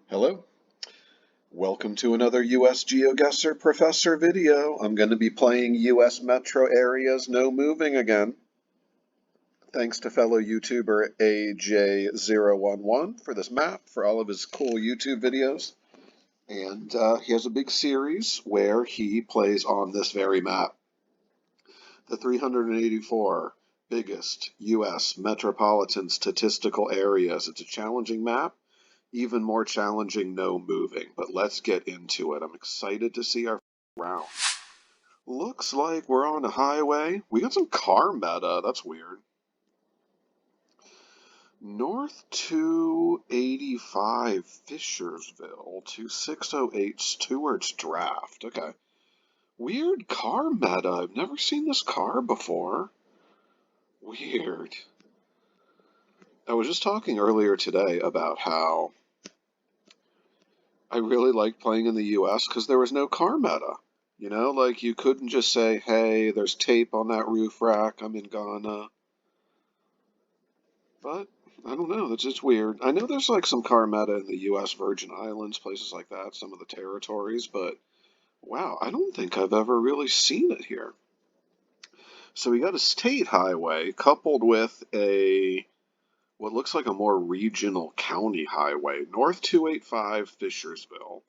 Hello, welcome to another US Geoguessr Professor video. I'm going to be playing US metro areas no moving again. Thanks to fellow YouTuber AJ011 for this map, for all of his cool YouTube videos. And he has a big series where he plays on this very map. The 384 biggest US metropolitan statistical areas. It's a challenging map. Even more challenging, no moving. But let's get into it. I'm excited to see our round. Looks like we're on a highway. We got some car meta. That's weird. North 285 Fishersville to 608 Stewart's Draft. Okay. Weird car meta. I've never seen this car before. Weird. I was just talking earlier today about how I really liked playing in the US because there was no car meta. You know, like you couldn't just say, hey, there's tape on that roof rack, I'm in Ghana. But, I don't know, that's just weird. I know there's like some car meta in the US Virgin Islands, places like that, some of the territories, but wow, I don't think I've ever really seen it here. So we got a state highway coupled with what looks like a more regional county highway, North 285 Fishersville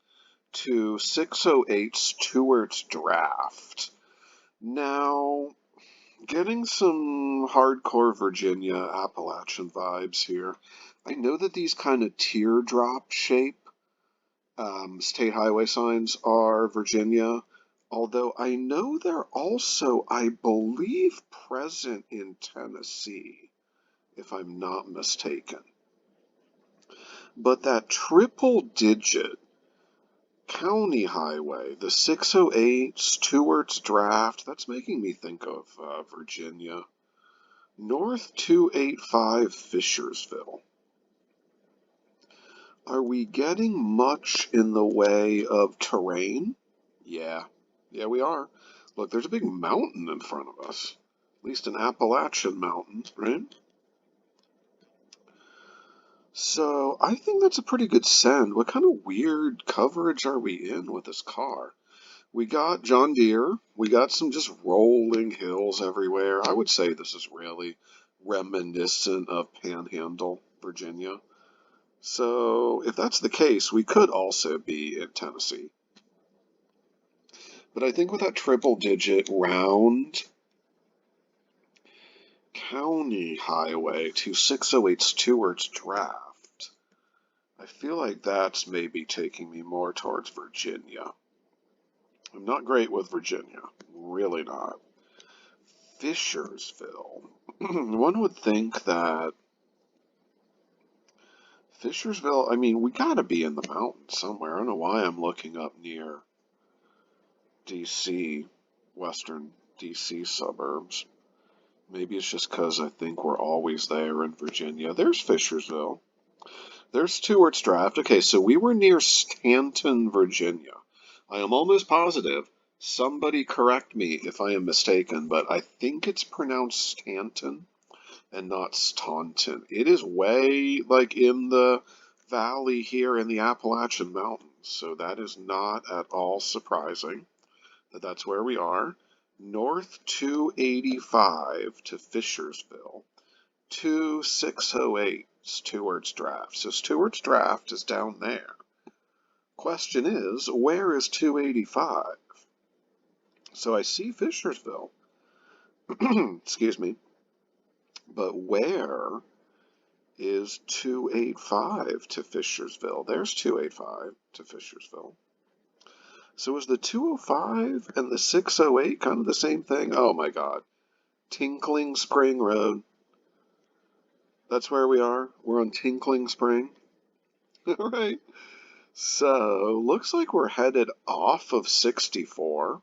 to 608 Stewart's Draft. Now, getting some hardcore Virginia Appalachian vibes here. I know that these kind of teardrop shape state highway signs are Virginia, although I know they're also, I believe, present in Tennessee, if I'm not mistaken. But that triple digit county highway, the 608 Stewart's Draft, that's making me think of Virginia. North 285 Fishersville. Are we getting much in the way of terrain? Yeah, we are. Look, there's a big mountain in front of us. At least an Appalachian mountain, right? So I think that's a pretty good send. What kind of weird coverage are we in with this car? We got John Deere. We got some just rolling hills everywhere. I would say this is really reminiscent of Panhandle, Virginia. So if that's the case, we could also be in Tennessee. But I think with that triple digit round county highway to 608 Stewart's Draft, I feel like that's maybe taking me more towards Virginia. I'm not great with Virginia. Really not. Fishersville. One would think that Fishersville, I mean, we gotta be in the mountains somewhere. I don't know why I'm looking up near DC, western DC suburbs. Maybe it's just because I think we're always there in Virginia. There's Fishersville. There's Stewart's Draft. Okay, so we were near Stanton, Virginia. I am almost positive. Somebody correct me if I am mistaken, but I think it's pronounced Stanton and not Staunton. It is way like in the valley here in the Appalachian Mountains, so that is not at all surprising that that's where we are. North 285 to Fishersville, 2608 Stewart's Draft. So Stewart's Draft is down there. Question is, where is 285? So I see Fishersville. Excuse me. But where is 285 to Fishersville? There's 285 to Fishersville. So is the 205 and the 608 kind of the same thing? Oh my God. Tinkling Spring Road. That's where we are. We're on Tinkling Spring. All right. So looks like we're headed off of 64.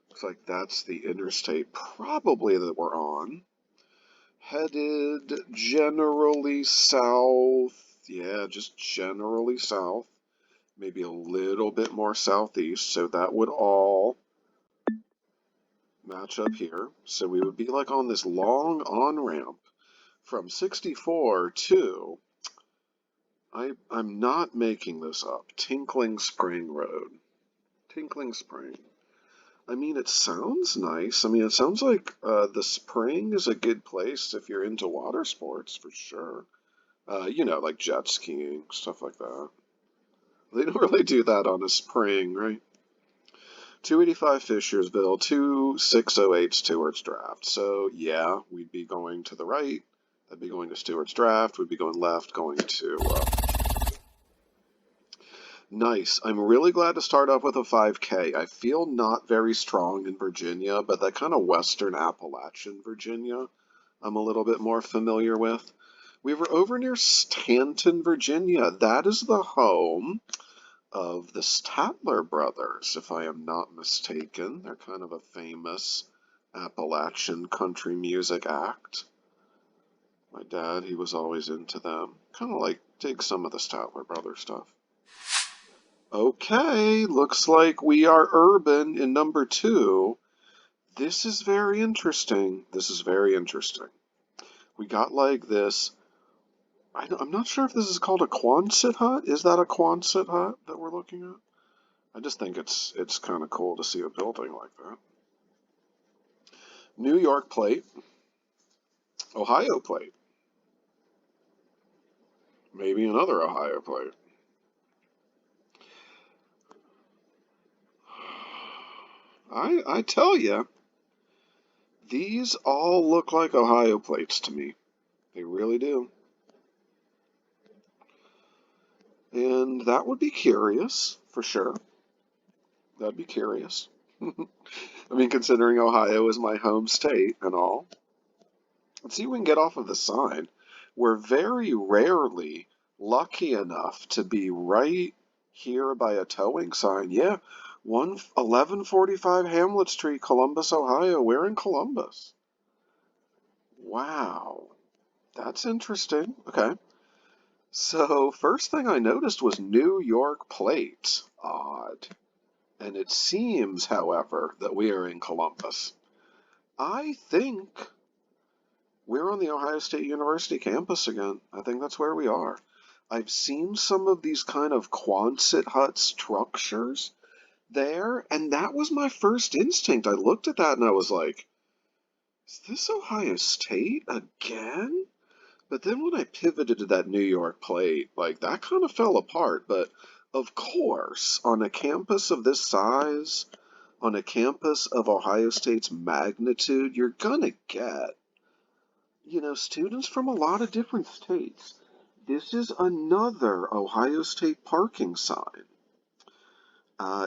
Looks like that's the interstate probably that we're on. Headed generally south. Yeah, just generally south. Maybe a little bit more southeast. So that would all match up here. So we would be like on this long on-ramp from 64 to, I'm not making this up. Tinkling Spring Road. Tinkling Spring. I mean, it sounds nice. I mean, it sounds like the spring is a good place if you're into water sports, for sure. Like jet skiing, stuff like that. They don't really do that on a spring, right? 285 Fishersville, 2608 Stewart's Draft. So, yeah, we'd be going to the right. I'd be going to Stewart's Draft. We'd be going left, going to Nice. I'm really glad to start off with a 5K. I feel not very strong in Virginia, but that kind of western Appalachian Virginia I'm a little bit more familiar with. We were over near Stanton, Virginia. That is the home of the Statler brothers, if I am not mistaken. They're kind of a famous Appalachian country music act. My dad, he was always into them. Kind of like dig some of the Statler brothers stuff. Okay, looks like we are urban in number 2. This is very interesting. This is very interesting. We got like this. I'm not sure if this is called a Quonset hut. Is that a Quonset hut that we're looking at? I just think it's kind of cool to see a building like that. New York plate, Ohio plate, maybe another Ohio plate. I tell you, these all look like Ohio plates to me. They really do. And that would be curious, for sure. That'd be curious. I mean, considering Ohio is my home state and all. Let's see if we can get off of the sign. We're very rarely lucky enough to be right here by a towing sign. Yeah, 1145 Hamlet Street, Columbus, Ohio. We're in Columbus. Wow, that's interesting. Okay. So, first thing I noticed was New York plate. Odd. And it seems, however, that we are in Columbus. I think we're on the Ohio State University campus again. I think that's where we are. I've seen some of these kind of Quonset hut structures there, and that was my first instinct. I looked at that and I was like, is this Ohio State again? But then when I pivoted to that New York plate, like that kind of fell apart. But of course, on a campus of this size, on a campus of Ohio State's magnitude, you're gonna get, students from a lot of different states. This is another Ohio State parking sign.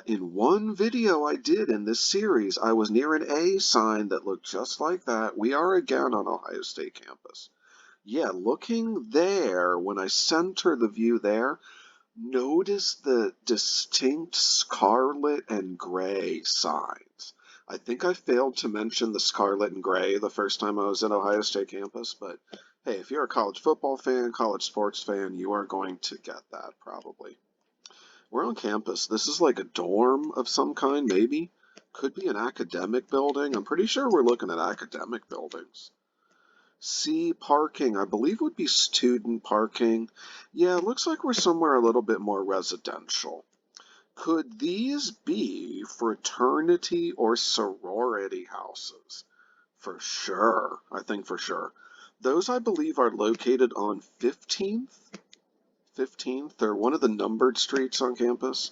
In one video I did in this series, I was near an A sign that looked just like that. We are again on Ohio State campus. Yeah, looking there, when I center the view there, notice the distinct scarlet and gray signs. I think I failed to mention the scarlet and gray the first time I was at Ohio State campus, but hey, if you're a college football fan, college sports fan, you are going to get that probably. We're on campus. This is like a dorm of some kind, maybe. Could be an academic building. I'm pretty sure we're looking at academic buildings. C parking, I believe would be student parking. Yeah, it looks like we're somewhere a little bit more residential. Could these be fraternity or sorority houses? For sure. I think for sure. Those, I believe, are located on 15th. 15th. They're one of the numbered streets on campus.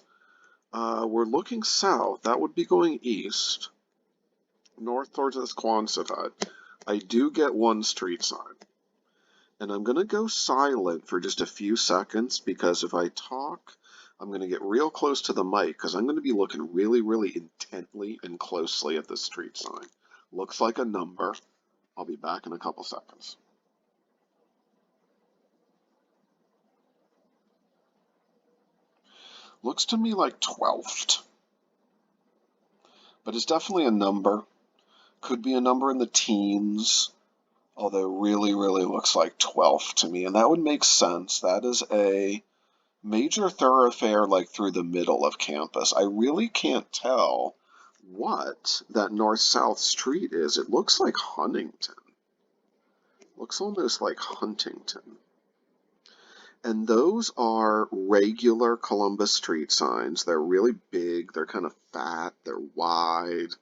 We're looking south. That would be going east. North towards this Quonset hut. I do get one street sign. And I'm going to go silent for just a few seconds because if I talk, I'm going to get real close to the mic because I'm going to be looking really, really intently and closely at the street sign. Looks like a number. I'll be back in a couple seconds. Looks to me like 12th. But it's definitely a number. Could be a number in the teens. Although really, really looks like 12th to me. And that would make sense. That is a major thoroughfare like through the middle of campus. I really can't tell what that north-south street is. It looks like Huntington. Looks almost like Huntington. And those are regular Columbus street signs. They're really big, they're kind of fat, they're wide.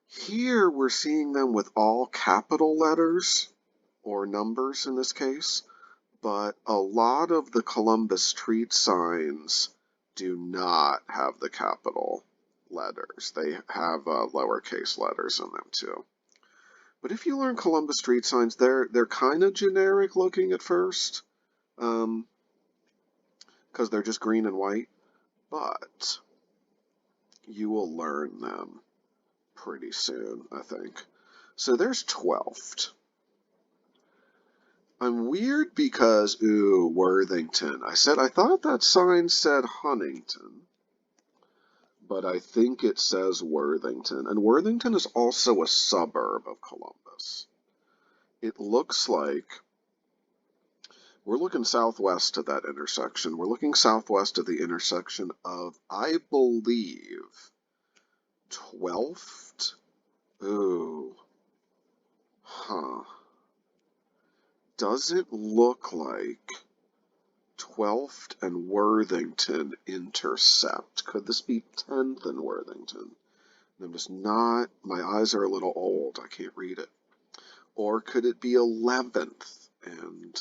Here we're seeing them with all capital letters, or numbers in this case, but a lot of the Columbus street signs do not have the capital letters. They have lowercase letters in them too. But if you learn Columbus street signs, they're kind of generic looking at first, because they're just green and white, but you will learn them pretty soon, I think. So there's 12th. I'm weird because, ooh, Worthington. I thought that sign said Huntington, but I think it says Worthington. And Worthington is also a suburb of Columbus. It looks like we're looking southwest to that intersection. We're looking southwest of the intersection of, I believe, 12th? Ooh. Huh. Does it look like 12th and Worthington intersect? Could this be 10th and Worthington? I'm just not, my eyes are a little old, I can't read it. Or could it be 11th and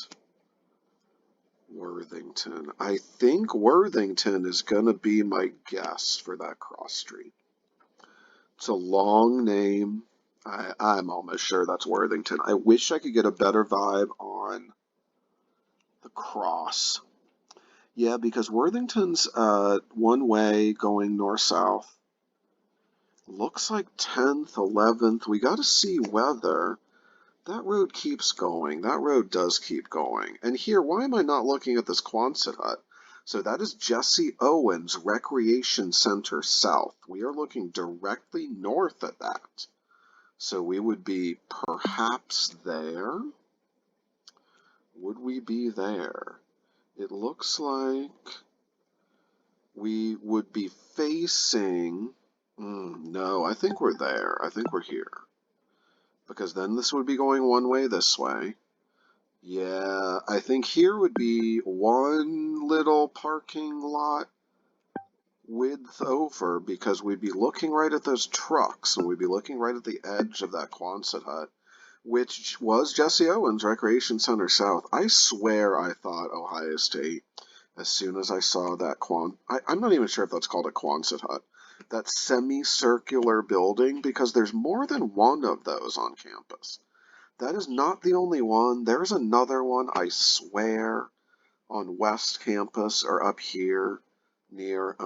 Worthington? I think Worthington is going to be my guess for that cross street. It's a long name. I'm almost sure that's Worthington. I wish I could get a better vibe on the cross. Yeah, because Worthington's one way going north-south. Looks like 10th, 11th. We got to see whether that road keeps going. That road does keep going. And here, why am I not looking at this Quonset hut? So that is Jesse Owens Recreation Center South. We are looking directly north at that. So we would be perhaps there. Would we be there? It looks like we would be facing... no, I think we're there. I think we're here. Because then this would be going one way this way. Yeah, I think here would be one little parking lot width over, because we'd be looking right at those trucks, and we'd be looking right at the edge of that Quonset hut, which was Jesse Owens Recreation Center South. I swear I thought Ohio State as soon as I saw that I'm not even sure if that's called a Quonset hut, that semicircular building, because there's more than one of those on campus. That is not the only one. There's another one, I swear, on West Campus or up here near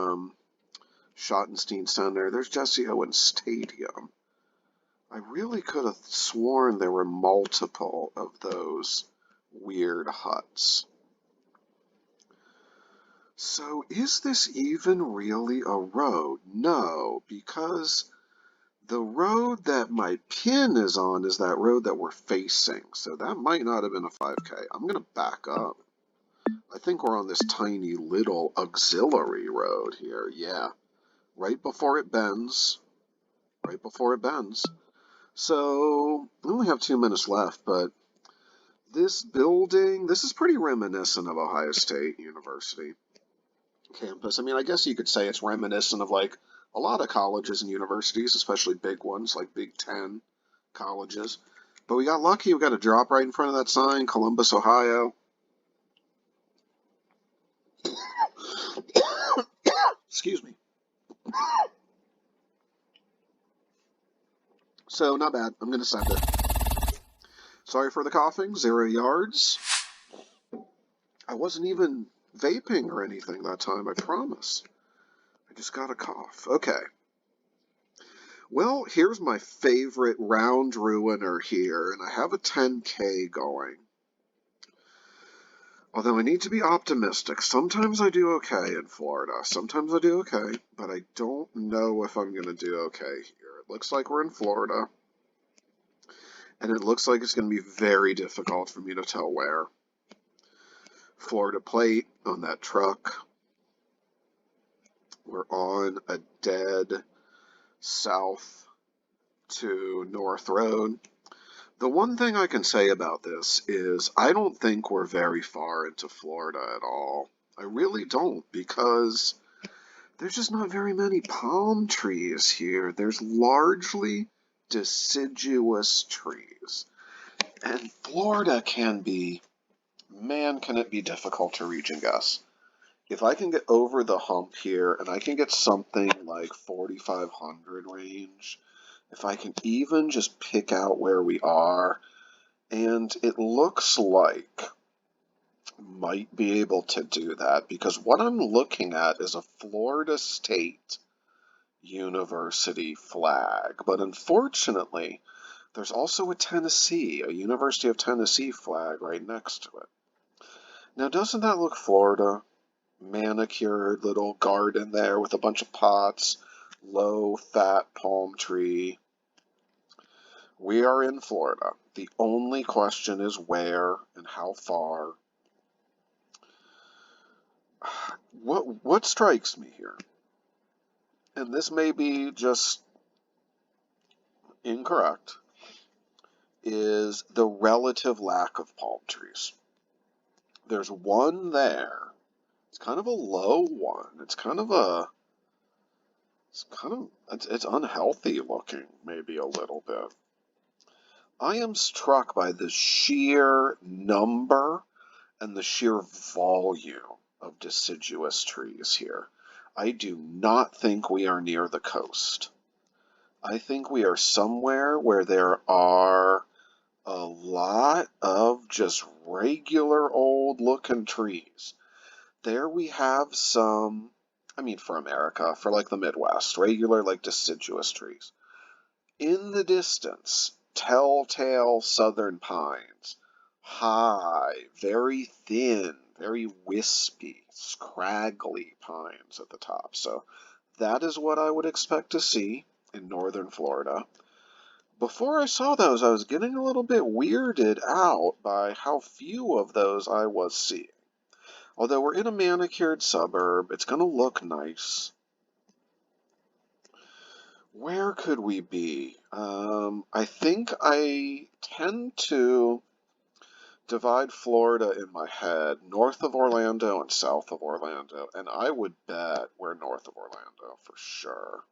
Schottenstein Center. There's Jesse Owens Stadium. I really could have sworn there were multiple of those weird huts. So is this even really a road? No, because the road that my pin is on is that road that we're facing. So that might not have been a 5K. I'm going to back up. I think we're on this tiny little auxiliary road here. Yeah, right before it bends. Right before it bends. So we only have 2 minutes left, but this building, this is pretty reminiscent of Ohio State University campus. I mean, I guess you could say it's reminiscent of like a lot of colleges and universities, especially big ones like Big Ten colleges. But we got lucky. We got a drop right in front of that sign, Columbus, Ohio. Excuse me. So not bad. I'm going to send it. Sorry for the coughing. 0 yards. I wasn't even vaping or anything that time, I promise. I just got a cough. Okay. Well, here's my favorite round ruiner here, and I have a 10K going. Although I need to be optimistic. Sometimes I do okay in Florida. Sometimes I do okay, but I don't know if I'm going to do okay here. It looks like we're in Florida, and it looks like it's going to be very difficult for me to tell where. Florida plate on that truck. We're on a dead south to north road. The one thing I can say about this is I don't think we're very far into Florida at all. I really don't, because there's just not very many palm trees here. There's largely deciduous trees. And Florida can be, man, can it be difficult to reach and guess. If I can get over the hump here and I can get something like 4,500 range, if I can even just pick out where we are, and it looks like might be able to do that because what I'm looking at is a Florida State University flag. But unfortunately, there's also a University of Tennessee flag right next to it. Now, doesn't that look Florida? Manicured little garden there with a bunch of pots, low fat palm tree. We are in Florida. The only question is where and how far. What strikes me here, and this may be just incorrect, is the relative lack of palm trees. There's one there. It's kind of a low one. It's unhealthy looking, maybe a little bit. I am struck by the sheer number and the sheer volume of deciduous trees here. I do not think we are near the coast. I think we are somewhere where there are a lot of just regular old looking trees. There we have some, I mean for America, for like the Midwest, regular like deciduous trees. In the distance, telltale southern pines, high, very thin, very wispy, scraggly pines at the top. So that is what I would expect to see in northern Florida. Before I saw those, I was getting a little bit weirded out by how few of those I was seeing. Although we're in a manicured suburb, it's going to look nice. Where could we be? I think I tend to divide Florida in my head north of Orlando and south of Orlando, and I would bet we're north of Orlando for sure.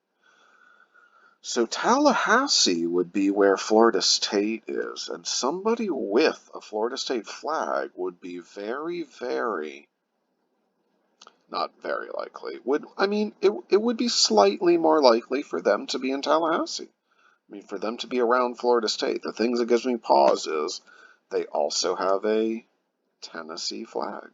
So Tallahassee would be where Florida State is, and somebody with a Florida State flag would be very, very, not very likely. It would be slightly more likely for them to be in Tallahassee. I mean, for them to be around Florida State. The things that gives me pause is they also have a Tennessee flag.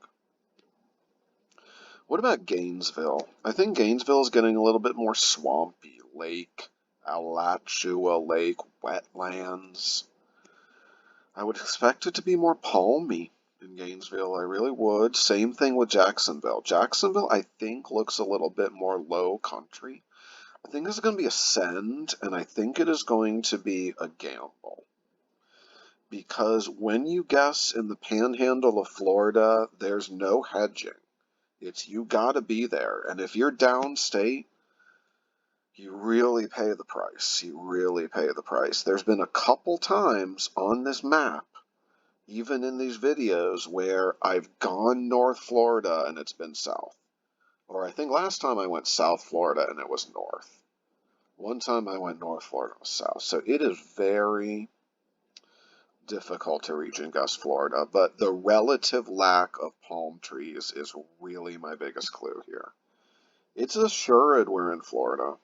What about Gainesville? I think Gainesville is getting a little bit more swampy. Lake, Alachua Lake, wetlands. I would expect it to be more palmy in Gainesville. I really would. Same thing with Jacksonville. Jacksonville, I think, looks a little bit more low country. I think it's going to be a send, and I think it is going to be a gamble. Because when you guess in the panhandle of Florida, there's no hedging. It's you gotta be there. And if you're downstate, you really pay the price. You really pay the price. There's been a couple times on this map, even in these videos, where I've gone North Florida and it's been south. Or I think last time I went South Florida and it was north. One time I went North Florida and it was south. So it is very difficult to reach in Gus, Florida, but the relative lack of palm trees is really my biggest clue here. It's assured we're in Florida.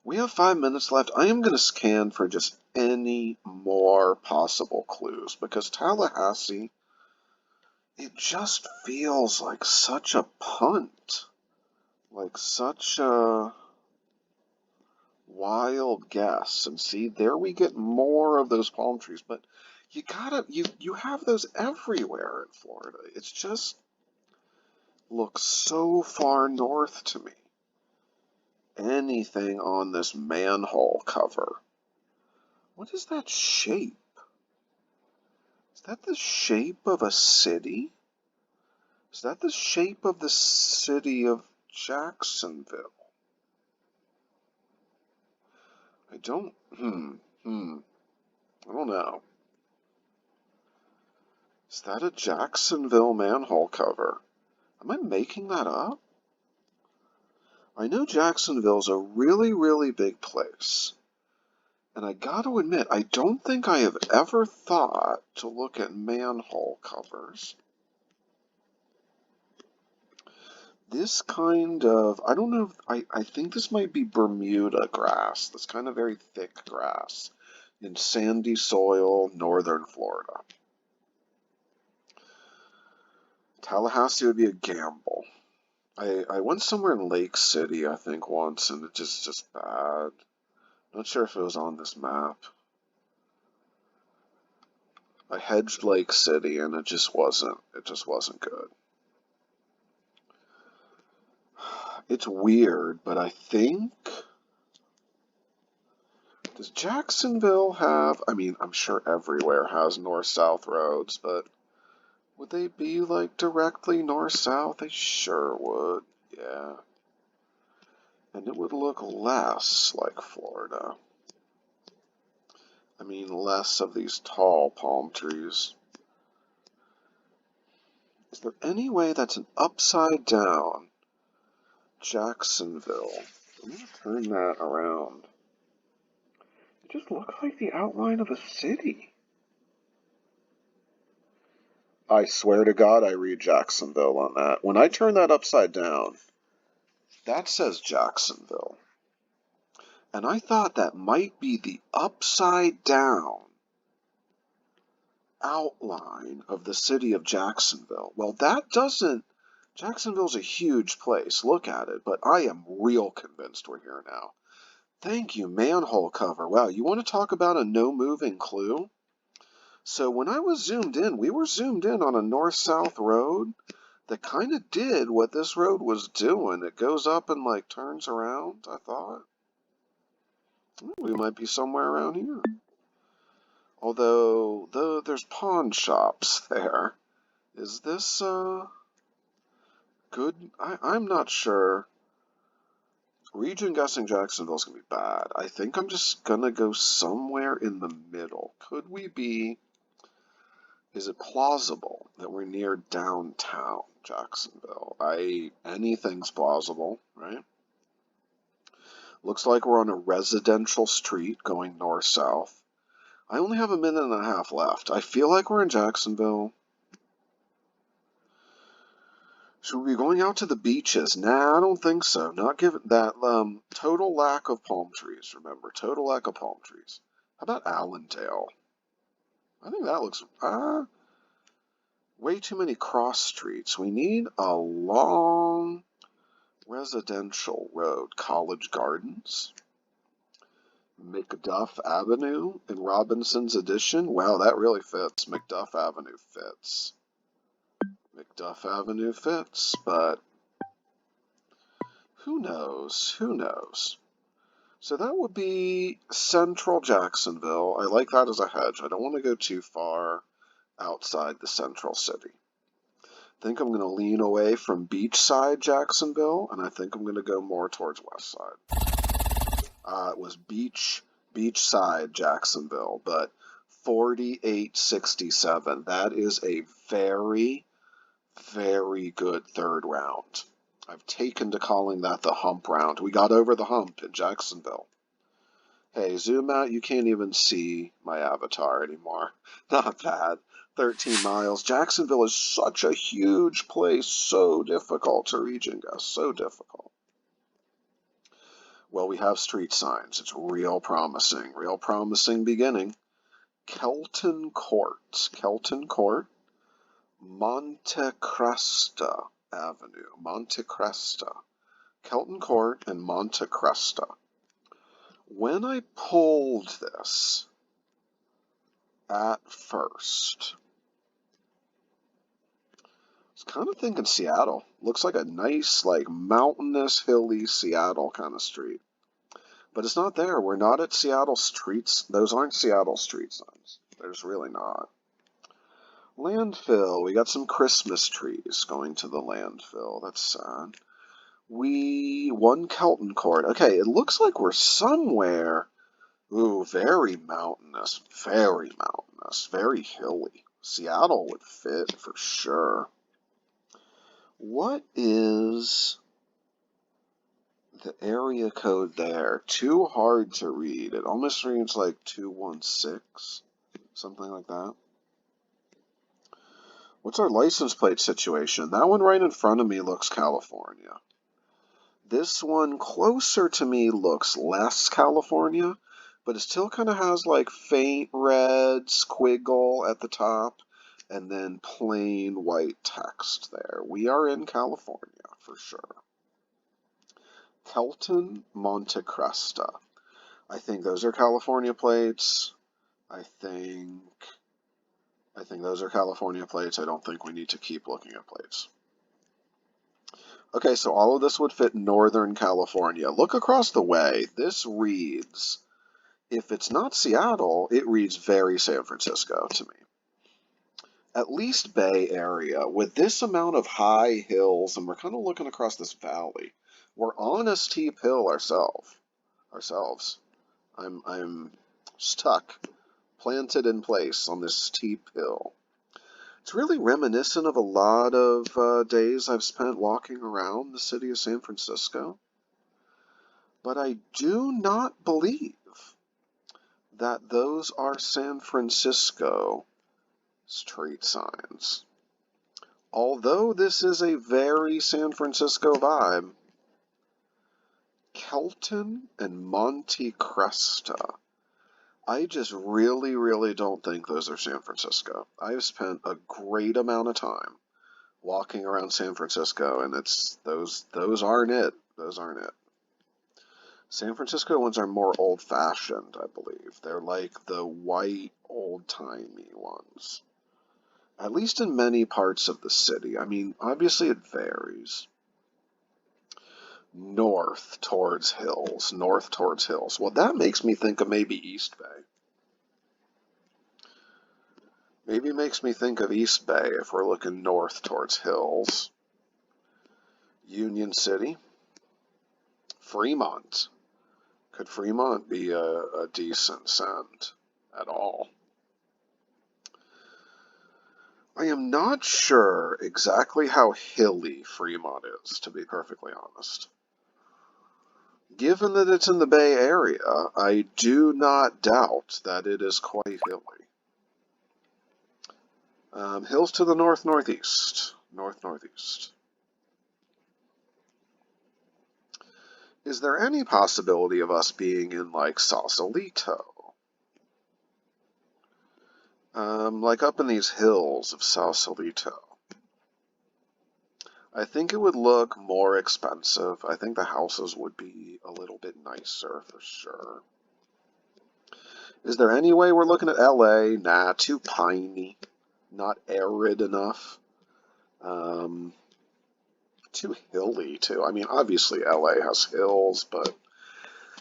We have 5 minutes left. I am going to scan for just any more possible clues because Tallahassee, it just feels like such a punt, like such a wild guess. And see, there we get more of those palm trees, but you have those everywhere in Florida. It's just looks so far north to me. Anything on this manhole cover. What is that shape? Is that the shape of a city? Is that the shape of the city of Jacksonville? I don't know. Is that a Jacksonville manhole cover? Am I making that up? I know Jacksonville's a really, really big place. And I gotta admit, I don't think I have ever thought to look at manhole covers. This kind of, I don't know, I think this might be Bermuda grass. This kind of very thick grass in sandy soil, northern Florida. Tallahassee would be a gamble. I went somewhere in Lake City, I think, once, and it just bad. Not sure if it was on this map. I hedged Lake City, and it just wasn't good. It's weird, but I think, does Jacksonville have, I mean, I'm sure everywhere has north-south roads, but would they be like directly north-south? They sure would, yeah. And it would look less like Florida. I mean, less of these tall palm trees. Is there any way that's an upside down Jacksonville? I'm going to turn that around. It just looks like the outline of a city. I swear to God, I read Jacksonville on that. When I turn that upside down, that says Jacksonville. And I thought that might be the upside down outline of the city of Jacksonville. Well, that doesn't. Jacksonville's a huge place. Look at it. But I am real convinced we're here now. Thank you, manhole cover. Wow, you want to talk about a no-moving clue? So when I was zoomed in, we were zoomed in on a north-south road that kind of did what this road was doing. It goes up and like turns around, I thought. We might be somewhere around here. Although there's pawn shops there. Is this good? I'm not sure. Region guessing Jacksonville's gonna be bad. I think I'm just gonna go somewhere in the middle. Could we be? Is it plausible that we're near downtown Jacksonville? Anything's plausible, right? Looks like we're on a residential street going north-south. I only have a minute and a half left. I feel like we're in Jacksonville. Should we be going out to the beaches? Nah, I don't think so. Not given that total lack of palm trees. Remember, total lack of palm trees. How about Allendale? I think that looks way too many cross streets. We need a long residential road. College Gardens, McDuff Avenue in Robinson's Edition. Wow, that really fits. McDuff Avenue fits. McDuff Avenue fits, but who knows? Who knows? So that would be central Jacksonville. I like that as a hedge. I don't want to go too far outside the central city. I think I'm going to lean away from beachside Jacksonville, and I think I'm going to go more towards west side. It was beachside Jacksonville, but 4867. That is a very, very good third round. I've taken to calling that the hump round. We got over the hump in Jacksonville. Hey, zoom out. You can't even see my avatar anymore. Not bad. 13 miles. Jacksonville is such a huge place. So difficult to region guess. So difficult. Well, we have street signs. It's real promising. Real promising beginning. Kelton Court. Kelton Court. Monte Cresta Avenue. Monte Cresta. Kelton Court and Monte Cresta. When I pulled this at first, I was kind of thinking Seattle. Looks like a nice, like, mountainous, hilly Seattle kind of street. But it's not there. We're not at Seattle streets. Those aren't Seattle street signs. There's really not. Landfill. We got some Christmas trees going to the landfill. That's sad. We won Kelton Court. Okay, it looks like we're somewhere. Ooh, very mountainous, very hilly. Seattle would fit for sure. What is the area code there? Too hard to read. It almost reads like 216, something like that. What's our license plate situation? That one right in front of me looks California. This one closer to me looks less California, but it still kind of has like faint red squiggle at the top and then plain white text there. We are in California for sure. Kelton, Monte Cresta. I think those are California plates. I think those are California plates. I don't think we need to keep looking at plates. Okay, so all of this would fit Northern California. Look across the way. This reads, if it's not Seattle, it reads very San Francisco to me. At least Bay Area. With this amount of high hills, and we're kind of looking across this valley, we're on a steep hill ourselves. I'm stuck, planted in place on this steep hill. It's really reminiscent of a lot of days I've spent walking around the city of San Francisco. But I do not believe that those are San Francisco street signs. Although this is a very San Francisco vibe, Kelton and Monte Cresta. I just really, really don't think those are San Francisco. I've spent a great amount of time walking around San Francisco, and it's those aren't it. Those aren't it. San Francisco ones are more old-fashioned, I believe. They're like the white, old-timey ones. At least in many parts of the city. I mean, obviously it varies. North towards hills. Well, that makes me think of maybe East Bay. Maybe makes me think of East Bay if we're looking north towards hills. Union City. Fremont. Could Fremont be a decent send at all? I am not sure exactly how hilly Fremont is, to be perfectly honest. Given that it's in the Bay Area, I do not doubt that it is quite hilly. Hills to the north-northeast. North-northeast. Is there any possibility of us being in, like, Sausalito? Like up in these hills of Sausalito. I think it would look more expensive. I think the houses would be a little bit nicer for sure. Is there any way we're looking at LA? Nah, too piney. Not arid enough. Too hilly too. I mean, obviously LA has hills, but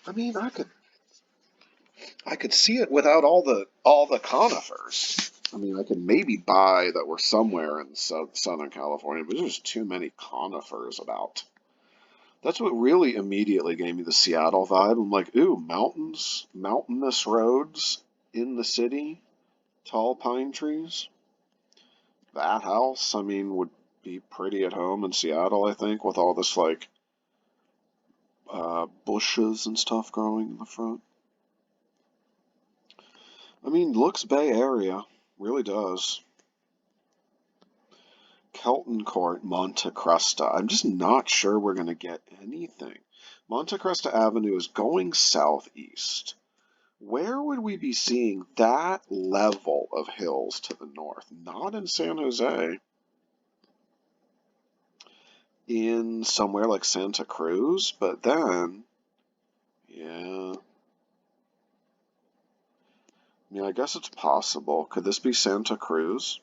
I mean, I could see it without all the conifers. I mean, I could maybe buy that we're somewhere in Southern California, but there's too many conifers about. That's what really immediately gave me the Seattle vibe. I'm like, ooh, mountains, mountainous roads in the city, tall pine trees. That house, I mean, would be pretty at home in Seattle, I think, with all this like bushes and stuff growing in the front. I mean, looks Bay Area, really does. Kelton Court, Monte Cresta. I'm just not sure we're going to get anything. Monte Cresta Avenue is going southeast. Where would we be seeing that level of hills to the north? Not in San Jose. In somewhere like Santa Cruz, but then, yeah. I mean, I guess it's possible. Could this be Santa Cruz?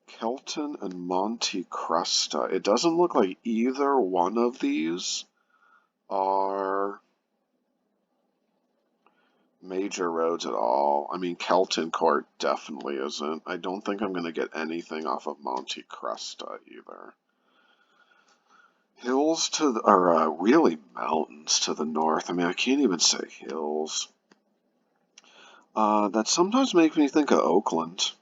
Kelton and Monte Cresta. It doesn't look like either one of these are major roads at all. I mean, Kelton Court definitely isn't. I don't think I'm going to get anything off of Monte Cresta either. Hills to the, or really mountains to the north. I mean, I can't even say hills. That sometimes makes me think of Oakland.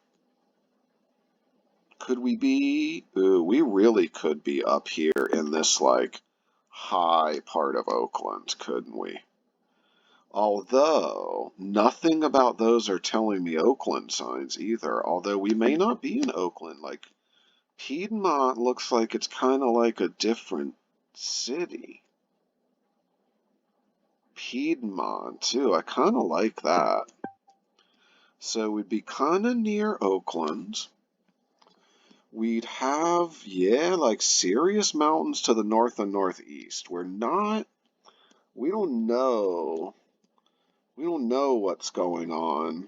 Could we be? Ooh, we really could be up here in this like high part of Oakland, couldn't we? Although nothing about those are telling me Oakland signs either. Although we may not be in Oakland. Like Piedmont looks like it's kind of like a different city. Piedmont too. I kind of like that. So we'd be kind of near Oakland. We'd have, yeah, like serious mountains to the north and northeast. We don't know, we don't know what's going on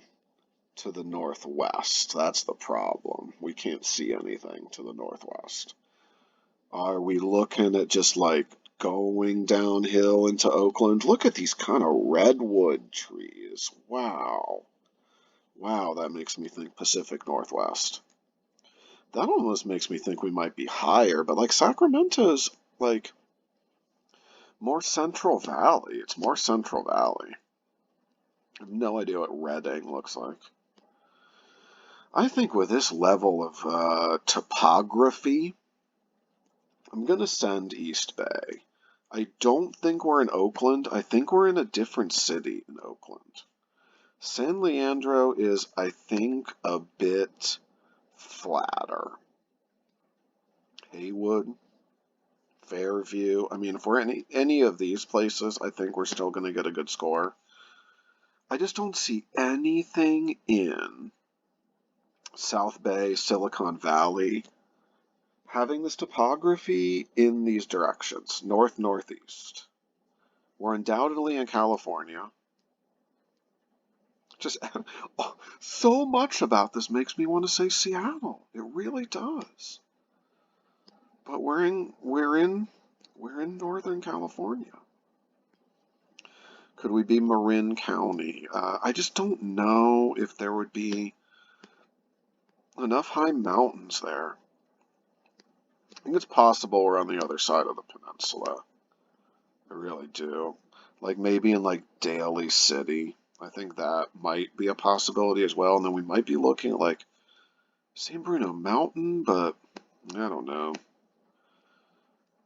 to the northwest. That's the problem. We can't see anything to the northwest. Are we looking at just like going downhill into Oakland? Look at these kind of redwood trees. Wow. Wow, that makes me think Pacific Northwest. That almost makes me think we might be higher, but like Sacramento's like more Central Valley. It's more Central Valley. I have no idea what Redding looks like. I think with this level of topography, I'm going to send East Bay. I don't think we're in Oakland. I think we're in a different city in Oakland. San Leandro is, I think, a bit flatter. Haywood, Fairview. I mean, if we're in any of these places, I think we're still going to get a good score. I just don't see anything in South Bay, Silicon Valley, having this topography in these directions, north-northeast. We're undoubtedly in California. Just so much about this makes me want to say Seattle. It really does. But we're in Northern California. Could we be Marin County? I just don't know if there would be enough high mountains there. I think it's possible we're on the other side of the peninsula. I really do. Like maybe in like Daly City. I think that might be a possibility as well. And then we might be looking at like San Bruno Mountain, but I don't know.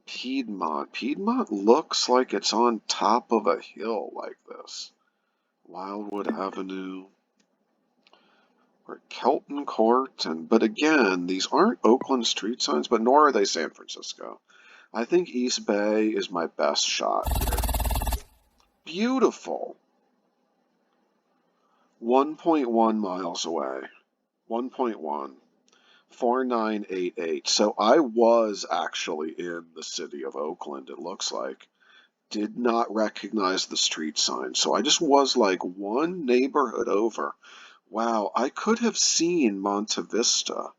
Piedmont. Piedmont looks like it's on top of a hill like this. Wildwood Avenue. Or Kelton Court, but again, these aren't Oakland street signs, but nor are they San Francisco. I think East Bay is my best shot here. Beautiful. 1.1 miles away. 1.1. 4988. So I was actually in the city of Oakland, it looks like. Did not recognize the street sign. So I just was like one neighborhood over. Wow, I could have seen Monte Vista.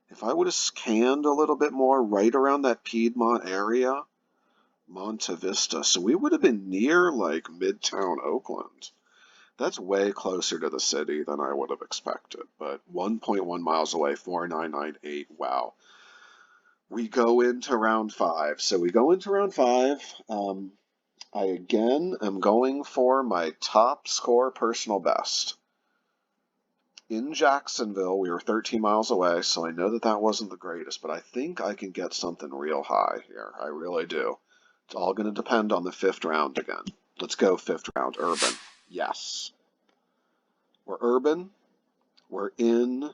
If I would have scanned a little bit more right around that Piedmont area, Monte Vista, so we would have been near like Midtown Oakland. That's way closer to the city than I would have expected, but 1.1 miles away, 4998, wow. We go into round five. So we go into round five. I again am going for my top score personal best. In Jacksonville, we were 13 miles away, so I know that that wasn't the greatest, but I think I can get something real high here. I really do. It's all going to depend on the fifth round again. Let's go fifth round, urban. Yes. We're urban. We're in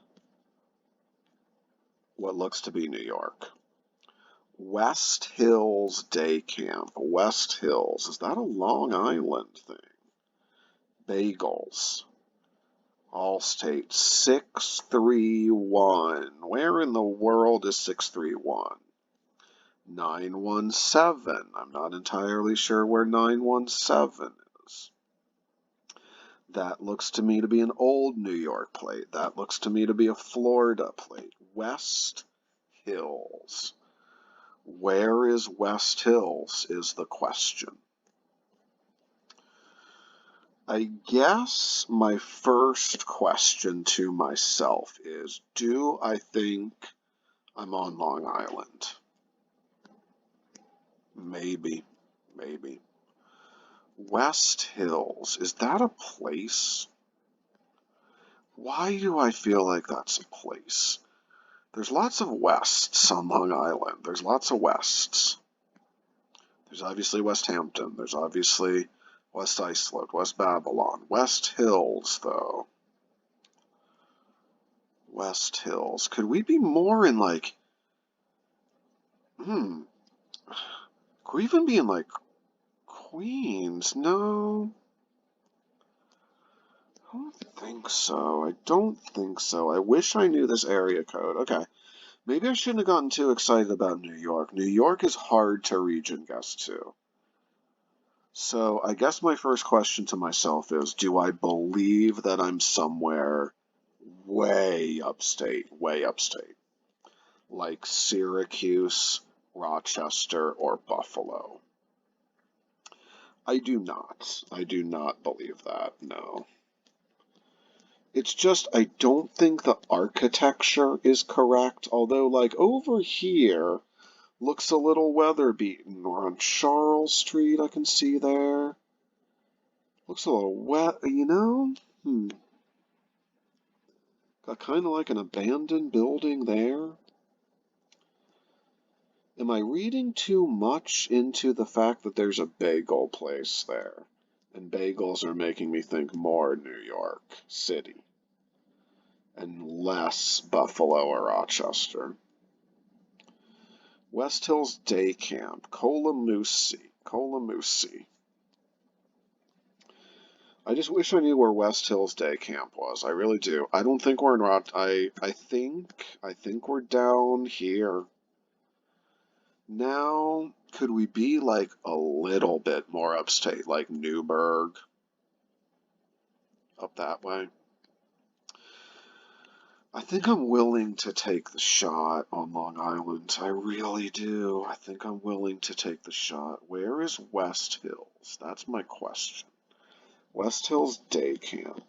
what looks to be New York. West Hills Day Camp. West Hills. Is that a Long Island thing? Bagels. Allstate 631. Where in the world is 631? 917. I'm not entirely sure where 917 is. That looks to me to be an old New York plate. That looks to me to be a Florida plate. West Hills. Where is West Hills is the question. I guess my first question to myself is, do I think I'm on Long Island? Maybe, maybe. West Hills, is that a place? Why do I feel like that's a place? There's lots of Wests on Long Island. There's lots of Wests. There's obviously West Hampton. There's obviously West Islip, West Babylon. West Hills, though. West Hills. Could we be more in like, could we even be in like Queens? No. I don't think so. I don't think so. I wish I knew this area code. Okay. Maybe I shouldn't have gotten too excited about New York. New York is hard to region guess to. So I guess my first question to myself is, do I believe that I'm somewhere way upstate, like Syracuse, Rochester, or Buffalo? I do not. I do not believe that, no. It's just, I don't think the architecture is correct, although, like, over here looks a little weather beaten, or on Charles Street, I can see there. Looks a little wet, you know? Got kind of like an abandoned building there. Am I reading too much into the fact that there's a bagel place there? And bagels are making me think more New York City and less Buffalo or Rochester. West Hills Day Camp, Colamucci. I just wish I knew where West Hills Day Camp was. I really do. I don't think we're in I think we're down here. Now, could we be like a little bit more upstate, like Newburgh, up that way? I think I'm willing to take the shot on Long Island. I really do. I think I'm willing to take the shot. Where is West Hills? That's my question. West Hills Day Camp.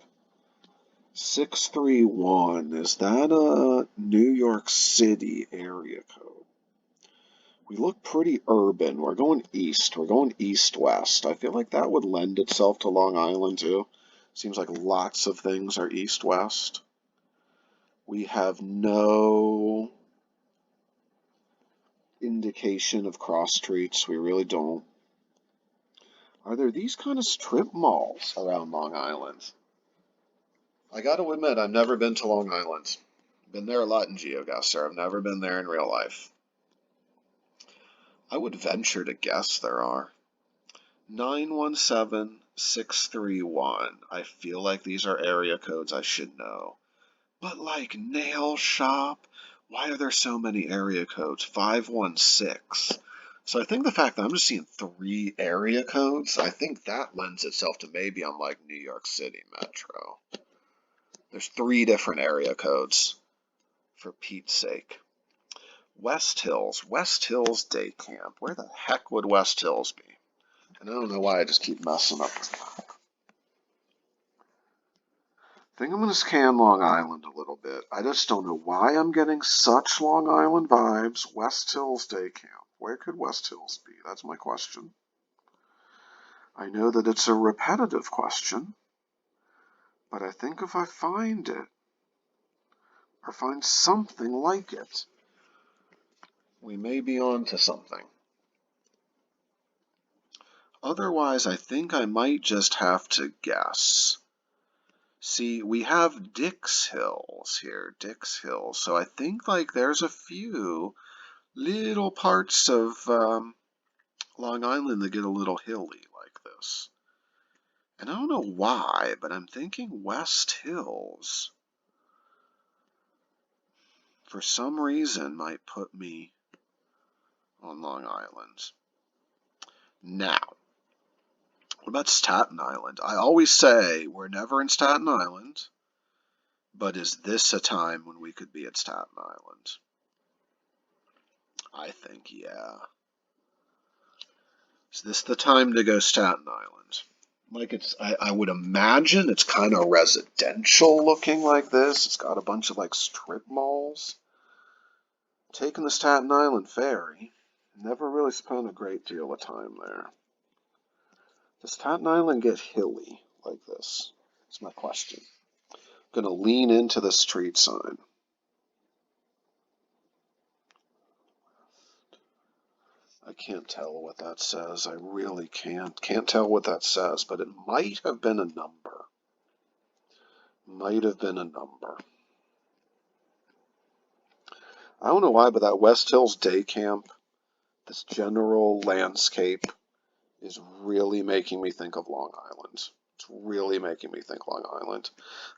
631. Is that a New York City area code? We look pretty urban. We're going east. We're going east-west. I feel like that would lend itself to Long Island, too. Seems like lots of things are east-west. We have no indication of cross streets. We really don't. Are there these kind of strip malls around Long Island? I got to admit, I've never been to Long Island. Been there a lot in Geoguessr. I've never been there in real life. I would venture to guess there are. 917631. I feel like these are area codes I should know. But like nail shop, why are there so many area codes? 516. So I think the fact that I'm just seeing 3 area codes, I think that lends itself to maybe I'm like New York City Metro. There's 3 different area codes, for Pete's sake. West Hills Day Camp. Where the heck would West Hills be? And I don't know why I just keep messing up with that. I think I'm going to scan Long Island a little bit. I just don't know why I'm getting such Long Island vibes. West Hills Day Camp. Where could West Hills be? That's my question. I know that it's a repetitive question, but I think if I find it, or find something like it, we may be on to something. Otherwise, I think I might just have to guess. See, we have Dix Hills here, Dix Hills. So I think like there's a few little parts of Long Island that get a little hilly like this. And I don't know why, but I'm thinking West Hills, for some reason, might put me on Long Island. Now, what about Staten Island? I always say we're never in Staten Island, but is this a time when we could be at Staten Island? I think, yeah. Is this the time to go Staten Island? Like I would imagine it's kind of residential looking like this. It's got a bunch of like strip malls. Taking the Staten Island ferry. Never really spent a great deal of time there. Does Staten Island get hilly like this? That's my question. Gonna lean into the street sign. I can't tell what that says. I really can't. Can't tell what that says, but it might have been a number. Might have been a number. I don't know why, but that West Hills day camp, this general landscape, is really making me think of Long Island. It's really making me think Long Island.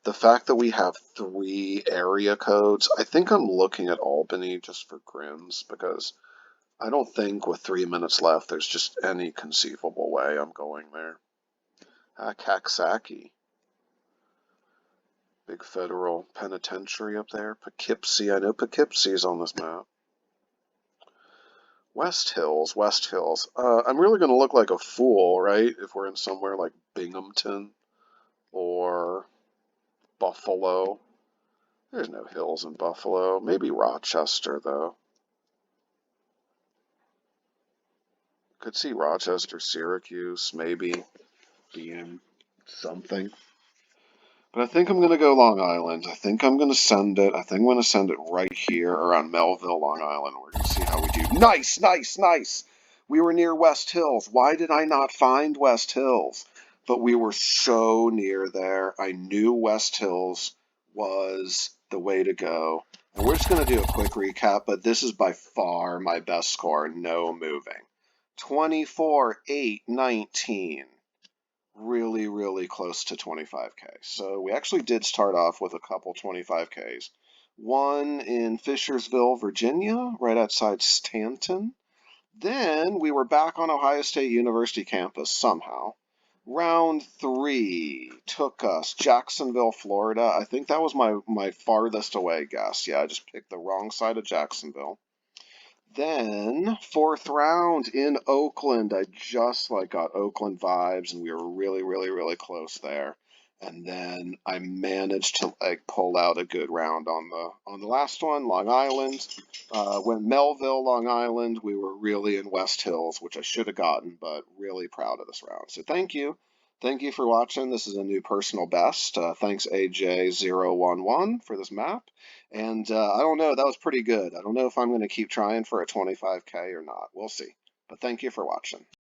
The fact that we have 3 area codes, I think I'm looking at Albany just for grins, because I don't think with 3 minutes left there's just any conceivable way I'm going there. Coxsackie. Big federal penitentiary up there. Poughkeepsie. I know Poughkeepsie's on this map. West Hills, West Hills. I'm really going to look like a fool, right? If we're in somewhere like Binghamton or Buffalo. There's no hills in Buffalo. Maybe Rochester, though. Could see Rochester, Syracuse, maybe being something. But I think I'm going to go Long Island. I think I'm going to send it. I think I'm going to send it right here around Melville, Long Island. We're going to see how we do. Nice, nice, nice. We were near West Hills. Why did I not find West Hills? But we were so near there. I knew West Hills was the way to go. And we're just going to do a quick recap, but this is by far my best score. No moving. 24, 8, 19. Really, really close to 25K. So we actually did start off with a couple 25Ks. One in Fishersville, Virginia, right outside Stanton. Then we were back on Ohio State University campus somehow. Round 3 took us Jacksonville, Florida. I think that was my farthest away guess. Yeah, I just picked the wrong side of Jacksonville. Then, 4th round in Oakland. I just got Oakland vibes, and we were really, really, really close there. And then I managed to pull out a good round on the last one, Long Island. Went Melville, Long Island. We were really in West Hills, which I should have gotten, but really proud of this round. So thank you. Thank you for watching. This is a new personal best. Thanks AJ011 for this map. And I don't know, that was pretty good. I don't know if I'm going to keep trying for a 25K or not. We'll see. But thank you for watching.